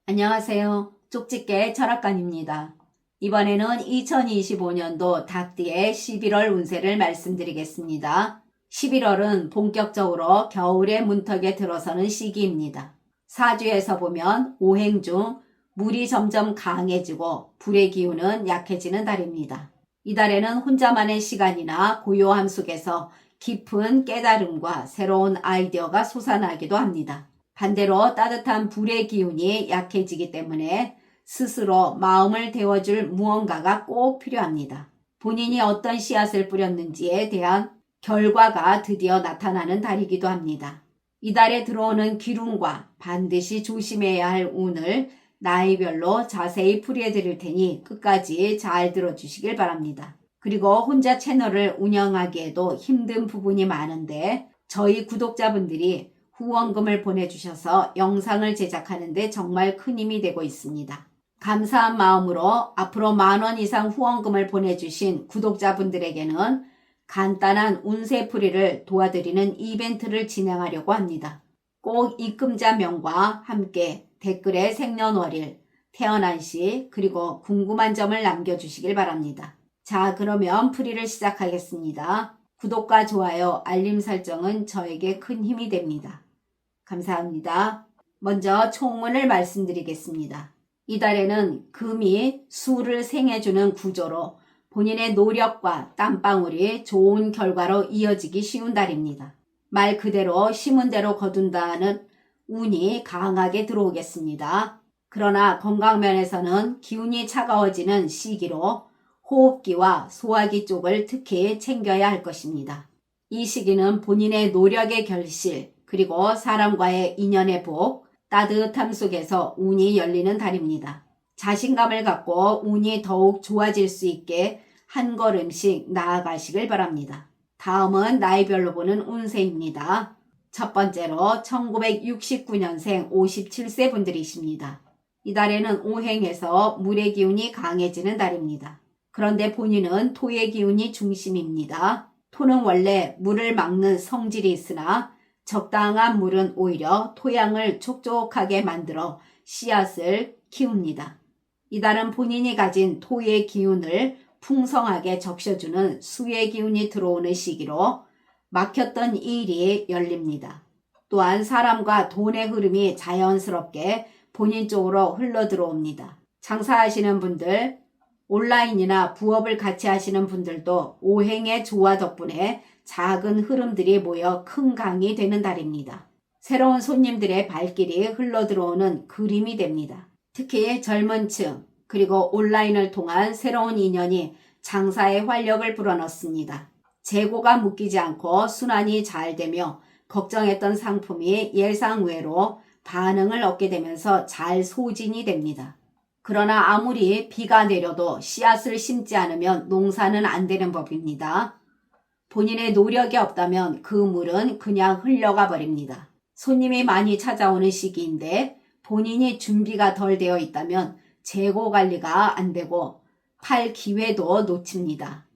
안녕하세요. 쪽집게 철학관입니다. 이번에는 2025년도 닭띠의 11월 운세를 말씀드리겠습니다. 11월은 본격적으로 겨울의 문턱에 들어서는 시기입니다. 사주에서 보면 오행 중 물이 점점 강해지고 불의 기운은 약해지는 달입니다. 이 달에는 혼자만의 시간이나 고요함 속에서 깊은 깨달음과 새로운 아이디어가 솟아나기도 합니다. 반대로 따뜻한 불의 기운이 약해지기 때문에 스스로 마음을 데워줄 무언가가 꼭 필요합니다. 본인이 어떤 씨앗을 뿌렸는지에 대한 결과가 드디어 나타나는 달이기도 합니다. 이 달에 들어오는 기운과 반드시 조심해야 할 운을 나이별로 자세히 풀이해 드릴 테니 끝까지 잘 들어주시길 바랍니다. 그리고 혼자 채널을 운영하기에도 힘든 부분이 많은데 저희 구독자분들이 후원금을 보내주셔서 영상을 제작하는 데 정말 큰 힘이 되고 있습니다. 감사한 마음으로 앞으로 10,000원 이상 후원금을 보내주신 구독자분들에게는 간단한 운세풀이를 도와드리는 이벤트를 진행하려고 합니다. 꼭 입금자명과 함께 댓글에 생년월일, 태어난 시, 그리고 궁금한 점을 남겨주시길 바랍니다. 자, 그러면 풀이를 시작하겠습니다. 구독과 좋아요, 알림 설정은 저에게 큰 힘이 됩니다. 감사합니다. 먼저 총운을 말씀드리겠습니다. 이달에는 금이 수를 생해주는 구조로 본인의 노력과 땀방울이 좋은 결과로 이어지기 쉬운 달입니다. 말 그대로 심은 대로 거둔다는 운이 강하게 들어오겠습니다. 그러나 건강면에서는 기운이 차가워지는 시기로 호흡기와 소화기 쪽을 특히 챙겨야 할 것입니다. 이 시기는 본인의 노력의 결실, 그리고 사람과의 인연의 복, 따뜻함 속에서 운이 열리는 달입니다. 자신감을 갖고 운이 더욱 좋아질 수 있게 한 걸음씩 나아가시길 바랍니다. 다음은 나이별로 보는 운세입니다. 첫 번째로 1969년생 57세 분들이십니다. 이 달에는 오행에서 물의 기운이 강해지는 달입니다. 그런데 본인은 토의 기운이 중심입니다. 토는 원래 물을 막는 성질이 있으나 적당한 물은 오히려 토양을 촉촉하게 만들어 씨앗을 키웁니다. 이 달은 본인이 가진 토의 기운을 풍성하게 적셔주는 수의 기운이 들어오는 시기로 막혔던 일이 열립니다. 또한 사람과 돈의 흐름이 자연스럽게 본인 쪽으로 흘러 들어옵니다. 장사하시는 분들, 온라인이나 부업을 같이 하시는 분들도 오행의 조화 덕분에 작은 흐름들이 모여 큰 강이 되는 달입니다. 새로운 손님들의 발길이 흘러 들어오는 그림이 됩니다. 특히 젊은 층, 그리고 온라인을 통한 새로운 인연이 장사에 활력을 불어넣습니다. 재고가 묶이지 않고 순환이 잘 되며 걱정했던 상품이 예상외로 반응을 얻게 되면서 잘 소진이 됩니다. 그러나 아무리 비가 내려도 씨앗을 심지 않으면 농사는 안 되는 법입니다. 본인의 노력이 없다면 그 물은 그냥 흘러가 버립니다. 손님이 많이 찾아오는 시기인데 본인이 준비가 덜 되어 있다면 재고 관리가 안 되고 팔 기회도 놓칩니다.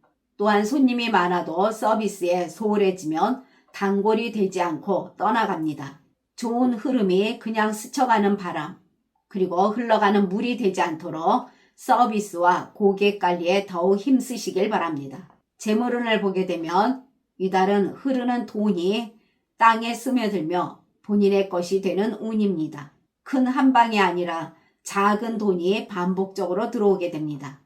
또한 손님이 많아도 서비스에 소홀해지면 단골이 되지 않고 떠나갑니다. 좋은 흐름이 그냥 스쳐가는 바람, 그리고 흘러가는 물이 되지 않도록 서비스와 고객 관리에 더욱 힘쓰시길 바랍니다. 재물운을 보게 되면 이달은 흐르는 돈이 땅에 스며들며 본인의 것이 되는 운입니다. 큰 한 방이 아니라 작은 돈이 반복적으로 들어오게 됩니다.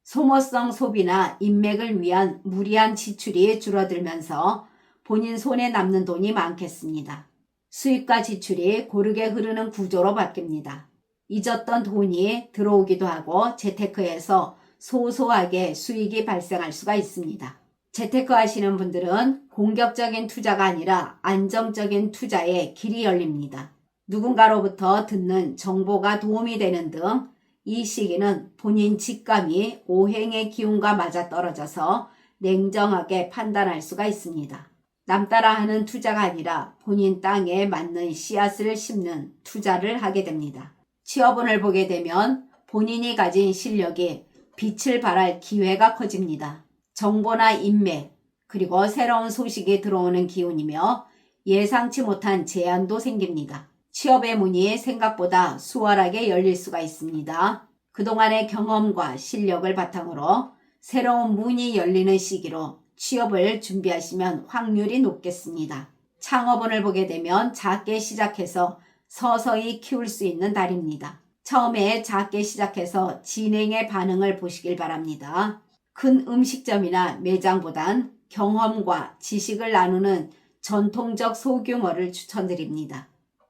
소모성 소비나 인맥을 위한 무리한 지출이 줄어들면서 본인 손에 남는 돈이 많겠습니다. 수입과 지출이 고르게 흐르는 구조로 바뀝니다. 잊었던 돈이 들어오기도 하고 재테크에서 소소하게 수익이 발생할 수가 있습니다. 재테크 하시는 분들은 공격적인 투자가 아니라 안정적인 투자에 길이 열립니다. 누군가로부터 듣는 정보가 도움이 되는 등 이 시기는 본인 직감이 오행의 기운과 맞아떨어져서 냉정하게 판단할 수가 있습니다. 남 따라하는 투자가 아니라 본인 땅에 맞는 씨앗을 심는 투자를 하게 됩니다. 취업운을 보게 되면 본인이 가진 실력이 빛을 발할 기회가 커집니다. 정보나 인맥, 그리고 새로운 소식이 들어오는 기운이며 예상치 못한 제한도 생깁니다. 취업의 문이 생각보다 수월하게 열릴 수가 있습니다. 그동안의 경험과 실력을 바탕으로 새로운 문이 열리는 시기로 취업을 준비하시면 확률이 높겠습니다. 창업운을 보게 되면 작게 시작해서 서서히 키울 수 있는 달입니다. 처음에 작게 시작해서 진행의 반응을 보시길 바랍니다. 큰 음식점이나 매장보단 경험과 지식을 나누는 전통적 소규모를 추천드립니다.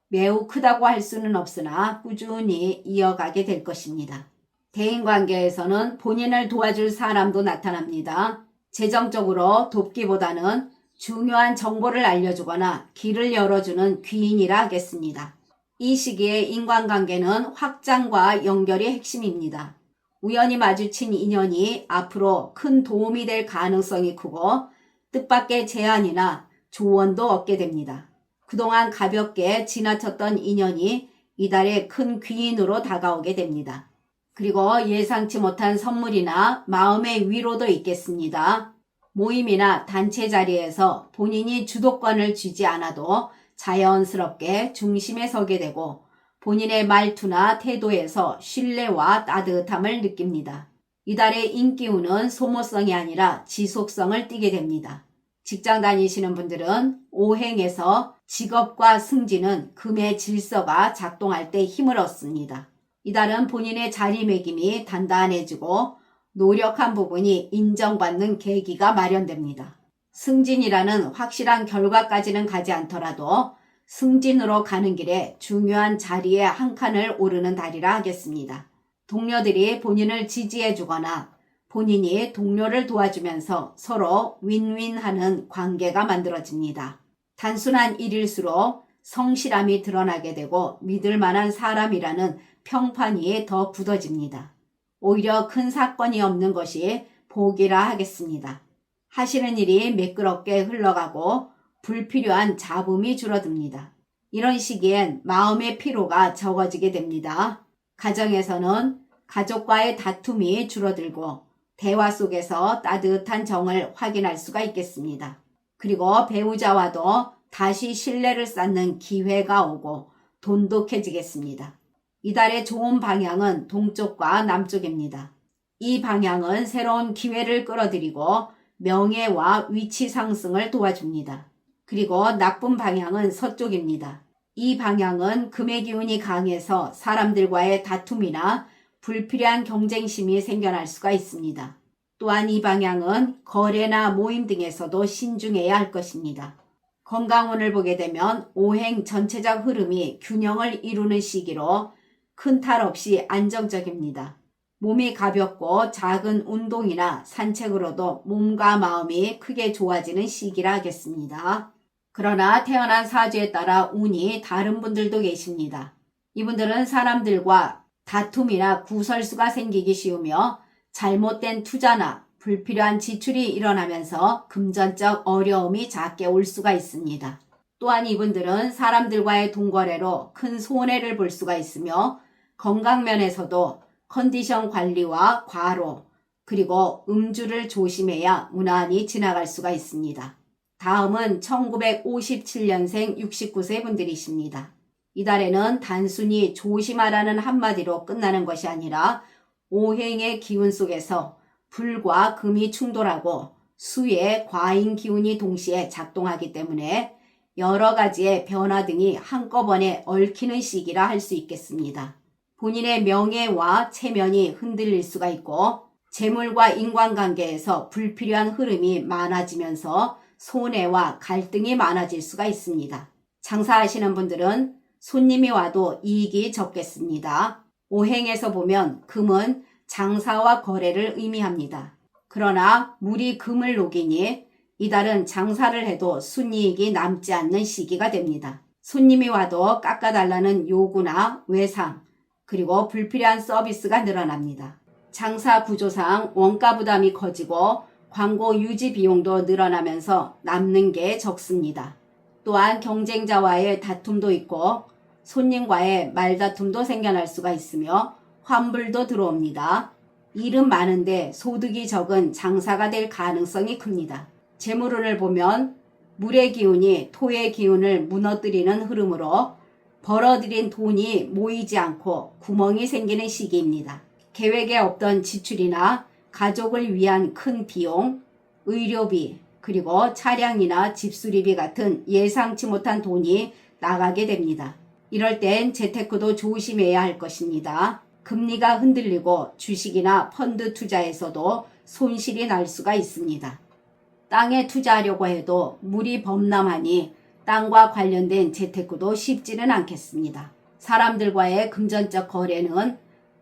매우 크다고 할 수는 없으나 꾸준히 이어가게 될 것입니다. 대인관계에서는 본인을 도와줄 사람도 나타납니다. 재정적으로 돕기보다는 중요한 정보를 알려주거나 길을 열어주는 귀인이라 하겠습니다. 이 시기에 인간관계는 확장과 연결이 핵심입니다. 우연히 마주친 인연이 앞으로 큰 도움이 될 가능성이 크고 뜻밖의 제안이나 조언도 얻게 됩니다. 그동안 가볍게 지나쳤던 인연이 이달에 큰 귀인으로 다가오게 됩니다. 그리고 예상치 못한 선물이나 마음의 위로도 있겠습니다. 모임이나 단체 자리에서 본인이 주도권을 쥐지 않아도 자연스럽게 중심에 서게 되고 본인의 말투나 태도에서 신뢰와 따뜻함을 느낍니다. 이달의 인기운은 소모성이 아니라 지속성을 띠게 됩니다. 직장 다니시는 분들은 오행에서 직업과 승진은 금의 질서가 작동할 때 힘을 얻습니다. 이달은 본인의 자리매김이 단단해지고 노력한 부분이 인정받는 계기가 마련됩니다. 승진이라는 확실한 결과까지는 가지 않더라도 승진으로 가는 길에 중요한 자리에 한 칸을 오르는 달이라 하겠습니다. 동료들이 본인을 지지해주거나 본인이 동료를 도와주면서 서로 윈윈하는 관계가 만들어집니다. 단순한 일일수록 성실함이 드러나게 되고 믿을 만한 사람이라는 평판이 더 굳어집니다. 오히려 큰 사건이 없는 것이 복이라 하겠습니다. 하시는 일이 매끄럽게 흘러가고 불필요한 잡음이 줄어듭니다. 이런 시기엔 마음의 피로가 적어지게 됩니다. 가정에서는 가족과의 다툼이 줄어들고 대화 속에서 따뜻한 정을 확인할 수가 있겠습니다. 그리고 배우자와도 다시 신뢰를 쌓는 기회가 오고 돈독해지겠습니다. 이달의 좋은 방향은 동쪽과 남쪽입니다. 이 방향은 새로운 기회를 끌어들이고 명예와 위치 상승을 도와줍니다. 그리고 나쁜 방향은 서쪽입니다. 이 방향은 금의 기운이 강해서 사람들과의 다툼이나 불필요한 경쟁심이 생겨날 수가 있습니다. 또한 이 방향은 거래나 모임 등에서도 신중해야 할 것입니다. 건강운을 보게 되면 오행 전체적 흐름이 균형을 이루는 시기로 큰 탈 없이 안정적입니다. 몸이 가볍고 작은 운동이나 산책으로도 몸과 마음이 크게 좋아지는 시기라 하겠습니다. 그러나 태어난 사주에 따라 운이 다른 분들도 계십니다. 이분들은 사람들과 다툼이나 구설수가 생기기 쉬우며 잘못된 투자나 불필요한 지출이 일어나면서 금전적 어려움이 작게 올 수가 있습니다. 또한 이분들은 사람들과의 동거래로 큰 손해를 볼 수가 있으며 건강면에서도 컨디션 관리와 과로 그리고 음주를 조심해야 무난히 지나갈 수가 있습니다. 다음은 1957년생 69세 분들이십니다. 이달에는 단순히 조심하라는 한마디로 끝나는 것이 아니라 오행의 기운 속에서 불과 금이 충돌하고 수의 과인 기운이 동시에 작동하기 때문에 여러 가지의 변화 등이 한꺼번에 얽히는 시기라 할 수 있겠습니다. 본인의 명예와 체면이 흔들릴 수가 있고 재물과 인간관계에서 불필요한 흐름이 많아지면서 손해와 갈등이 많아질 수가 있습니다. 장사하시는 분들은 손님이 와도 이익이 적겠습니다. 오행에서 보면 금은 장사와 거래를 의미합니다. 그러나 물이 금을 녹이니 이달은 장사를 해도 순이익이 남지 않는 시기가 됩니다. 손님이 와도 깎아달라는 요구나 외상, 그리고 불필요한 서비스가 늘어납니다. 장사 구조상 원가 부담이 커지고 광고 유지 비용도 늘어나면서 남는 게 적습니다. 또한 경쟁자와의 다툼도 있고 손님과의 말다툼도 생겨날 수가 있으며 환불도 들어옵니다. 일은 많은데 소득이 적은 장사가 될 가능성이 큽니다. 재물운을 보면 물의 기운이 토의 기운을 무너뜨리는 흐름으로 벌어들인 돈이 모이지 않고 구멍이 생기는 시기입니다. 계획에 없던 지출이나 가족을 위한 큰 비용, 의료비, 그리고 차량이나 집 수리비 같은 예상치 못한 돈이 나가게 됩니다. 이럴 땐 재테크도 조심해야 할 것입니다. 금리가 흔들리고 주식이나 펀드 투자에서도 손실이 날 수가 있습니다. 땅에 투자하려고 해도 물이 범람하니 땅과 관련된 재테크도 쉽지는 않겠습니다. 사람들과의 금전적 거래는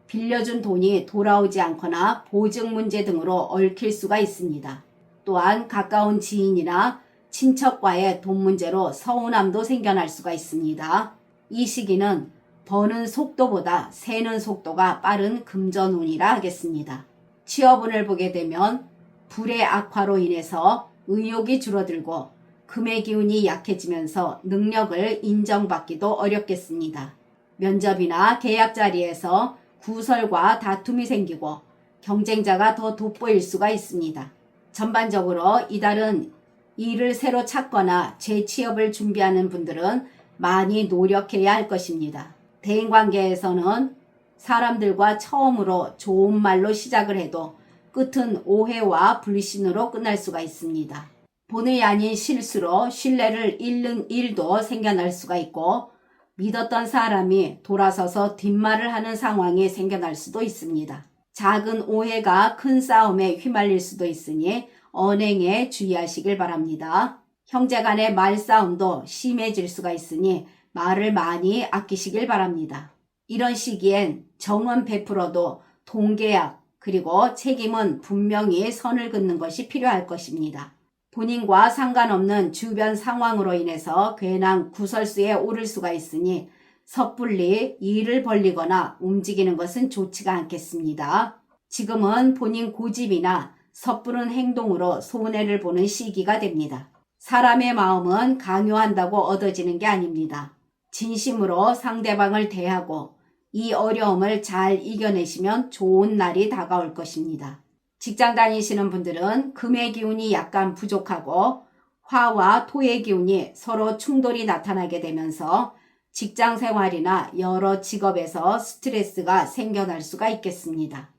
빌려준 돈이 돌아오지 않거나 보증 문제 등으로 얽힐 수가 있습니다. 또한 가까운 지인이나 친척과의 돈 문제로 서운함도 생겨날 수가 있습니다. 이 시기는 버는 속도보다 새는 속도가 빠른 금전운이라 하겠습니다. 취업운을 보게 되면 불의 악화로 인해서 의욕이 줄어들고 금의 기운이 약해지면서 능력을 인정받기도 어렵겠습니다. 면접이나 계약 자리에서 구설과 다툼이 생기고 경쟁자가 더 돋보일 수가 있습니다. 전반적으로 이달은 일을 새로 찾거나 재취업을 준비하는 분들은 많이 노력해야 할 것입니다. 대인관계에서는 사람들과 처음으로 좋은 말로 시작을 해도 끝은 오해와 불신으로 끝날 수가 있습니다. 본의 아닌 실수로 신뢰를 잃는 일도 생겨날 수가 있고 믿었던 사람이 돌아서서 뒷말을 하는 상황이 생겨날 수도 있습니다. 작은 오해가 큰 싸움에 휘말릴 수도 있으니 언행에 주의하시길 바랍니다. 형제간의 말싸움도 심해질 수가 있으니 말을 많이 아끼시길 바랍니다. 이런 시기엔 정은 베풀어도 동계약 그리고 책임은 분명히 선을 긋는 것이 필요할 것입니다. 본인과 상관없는 주변 상황으로 인해서 괜한 구설수에 오를 수가 있으니 섣불리 일을 벌리거나 움직이는 것은 좋지가 않겠습니다. 지금은 본인 고집이나 섣부른 행동으로 손해를 보는 시기가 됩니다. 사람의 마음은 강요한다고 얻어지는 게 아닙니다. 진심으로 상대방을 대하고 이 어려움을 잘 이겨내시면 좋은 날이 다가올 것입니다. 직장 다니시는 분들은 금의 기운이 약간 부족하고 화와 토의 기운이 서로 충돌이 나타나게 되면서 직장 생활이나 여러 직업에서 스트레스가 생겨날 수가 있겠습니다.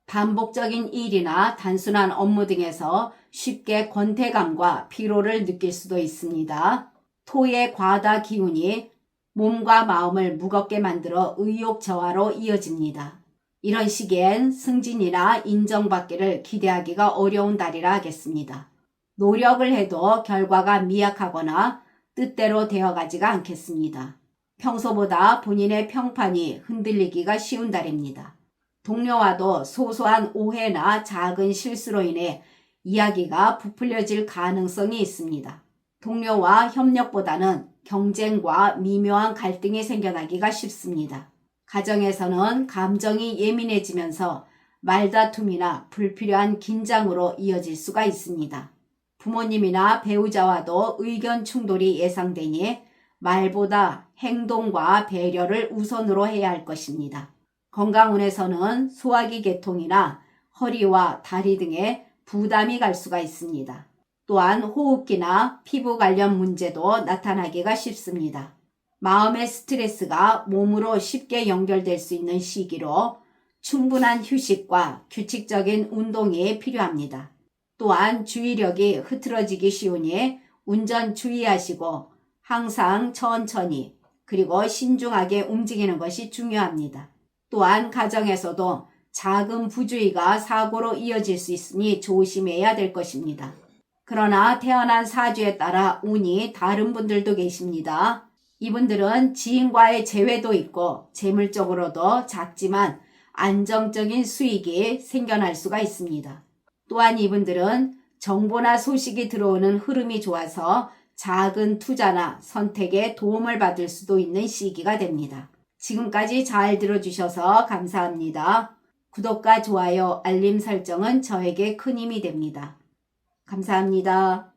반복적인 일이나 단순한 업무 등에서 쉽게 권태감과 피로를 느낄 수도 있습니다. 토의 과다 기운이 몸과 마음을 무겁게 만들어 의욕 저하로 이어집니다. 이런 시기엔 승진이나 인정받기를 기대하기가 어려운 달이라 하겠습니다. 노력을 해도 결과가 미약하거나 뜻대로 되어가지가 않겠습니다. 평소보다 본인의 평판이 흔들리기가 쉬운 달입니다. 동료와도 소소한 오해나 작은 실수로 인해 이야기가 부풀려질 가능성이 있습니다. 동료와 협력보다는 경쟁과 미묘한 갈등이 생겨나기가 쉽습니다. 가정에서는 감정이 예민해지면서 말다툼이나 불필요한 긴장으로 이어질 수가 있습니다. 부모님이나 배우자와도 의견 충돌이 예상되니 말보다 행동과 배려를 우선으로 해야 할 것입니다. 건강운에서는 소화기 계통이나 허리와 다리 등에 부담이 갈 수가 있습니다. 또한 호흡기나 피부 관련 문제도 나타나기가 쉽습니다. 마음의 스트레스가 몸으로 쉽게 연결될 수 있는 시기로 충분한 휴식과 규칙적인 운동이 필요합니다. 또한 주의력이 흐트러지기 쉬우니 운전 주의하시고 항상 천천히 그리고 신중하게 움직이는 것이 중요합니다. 또한 가정에서도 작은 부주의가 사고로 이어질 수 있으니 조심해야 될 것입니다. 그러나 태어난 사주에 따라 운이 다른 분들도 계십니다. 이분들은 지인과의 재회도 있고 재물적으로도 작지만 안정적인 수익이 생겨날 수가 있습니다. 또한 이분들은 정보나 소식이 들어오는 흐름이 좋아서 작은 투자나 선택에 도움을 받을 수도 있는 시기가 됩니다. 지금까지 잘 들어주셔서 감사합니다. 구독과 좋아요, 알림 설정은 저에게 큰 힘이 됩니다. 감사합니다.